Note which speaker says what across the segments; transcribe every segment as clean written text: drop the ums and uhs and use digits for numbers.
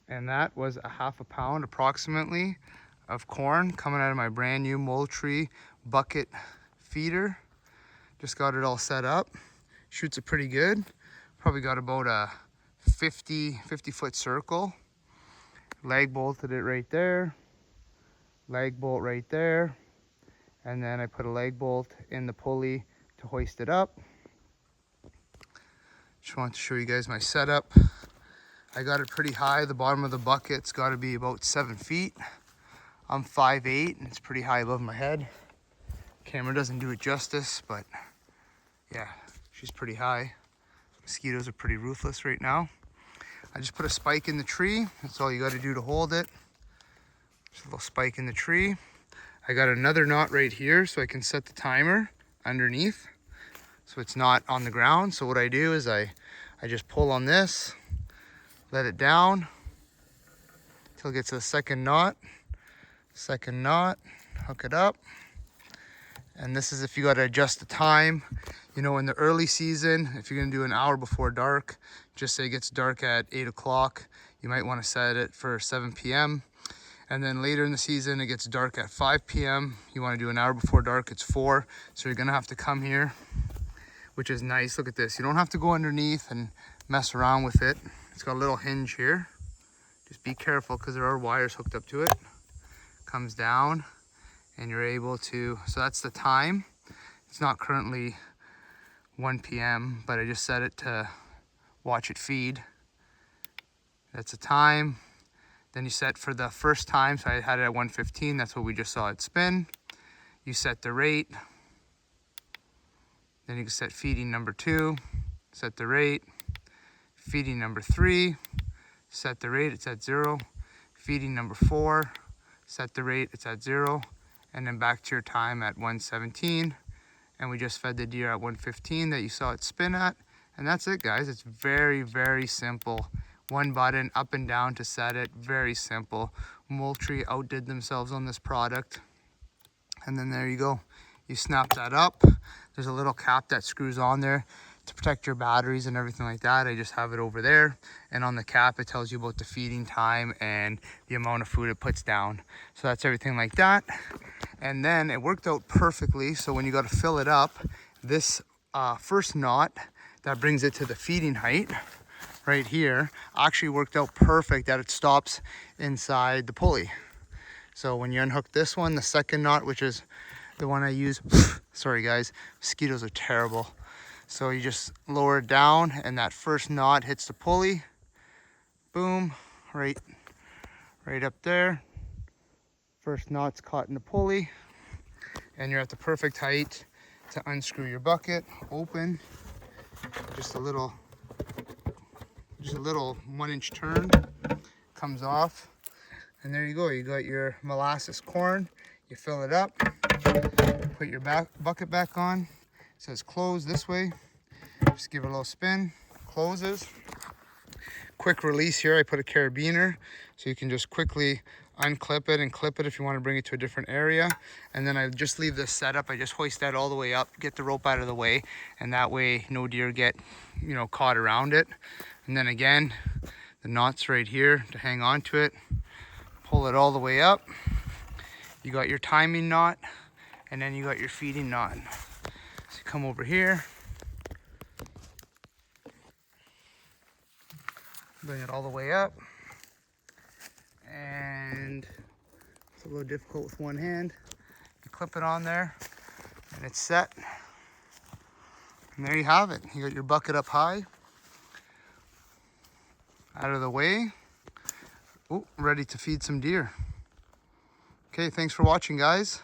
Speaker 1: And that was a half a pound approximately of corn coming out of my brand new Moultrie bucket feeder. Just got it all set up. Shoots it pretty good. Probably got about a 50 foot circle. Leg bolted it right there. Leg bolt right there. And then I put a leg bolt in the pulley to hoist it up. Just wanted to show you guys my setup. I got it pretty high. The bottom of the bucket's got to be about 7 feet. I'm 5'8", and it's pretty high above my head. Camera doesn't do it justice, but yeah, she's pretty high. Mosquitoes are pretty ruthless right now. I just put a spike in the tree. That's all you got to do to hold it. Just a little spike in the tree. I got another knot right here so I can set the timer underneath so it's not on the ground. So what I do is I just pull on this, let it down till it gets to the second knot, hook it up. And this is if you got to adjust the time. You know, in the early season, if you're going to do an hour before dark, just say it gets dark at 8 o'clock, you might want to set it for 7 p.m. And then later in the season, it gets dark at 5 p.m. You want to do an hour before dark, it's 4. So you're going to have to come here, which is nice. Look at this. You don't have to go underneath and mess around with it. It's got a little hinge here. Just be careful because there are wires hooked up to it. Comes down and you're able to, so that's the time. It's not currently 1 p.m., but I just set it to watch it feed. That's the time. Then you set for the first time, so I had it at 1:15. That's what we just saw it spin. You set the rate. Then you can set feeding number 2, set the rate. Feeding number 3, set the rate, it's at 0. Feeding number 4, set the rate, it's at 0. And then back to your time at 1:17. And we just fed the deer at 1:15 that you saw it spin at. And that's it, guys. It's very, very simple. One button up and down to set it. Very simple. Moultrie outdid themselves on this product. And then there you go. You snap that up. There's a little cap that screws on there to protect your batteries and everything like that. I just have it over there. And on the cap, it tells you about the feeding time and the amount of food it puts down. So that's everything like that. And then it worked out perfectly. So when you got to fill it up, this first knot that brings it to the feeding height right here actually worked out perfect that it stops inside the pulley. So when you unhook this one, the second knot, which is the one I use, sorry guys, mosquitoes are terrible. So you just lower it down and that first knot hits the pulley. Boom, right up there. First knot's caught in the pulley and you're at the perfect height to unscrew your bucket, open, just a little 1-inch turn, comes off, and there you go. You got your molasses corn. You fill it up, put your bucket back on. It says close this way. Just give it a little spin, closes. Quick release here. I put a carabiner so you can just quickly unclip it and clip it if you want to bring it to a different area. And then I just leave this set up. I just hoist that all the way up, get the rope out of the way, and that way no deer get, caught around it. And then again, the knot's right here to hang on to it. Pull it all the way up. You got your timing knot, and then you got your feeding knot. So come over here, bring it all the way up, and it's a little difficult with one hand. You clip it on there, and it's set. And there you have it. You got your bucket up high, out of the way. Oh, ready to feed some deer. Okay, thanks for watching, guys.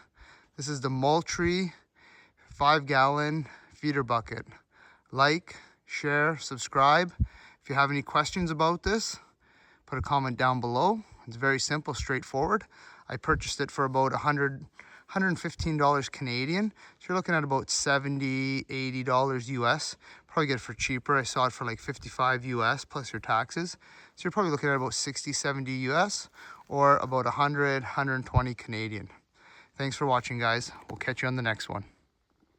Speaker 1: This is the Moultrie 5-gallon feeder bucket. Like, share, subscribe. If you have any questions about this, put a comment down below. It's very simple, straightforward. I purchased it for about $115 Canadian. So you're looking at about $70, $80 US. Probably get it for cheaper. I saw it for like 55 US plus your taxes. So you're probably looking at about 60, 70 US or about 100, 120 Canadian. Thanks for watching, guys. We'll catch you on the next one.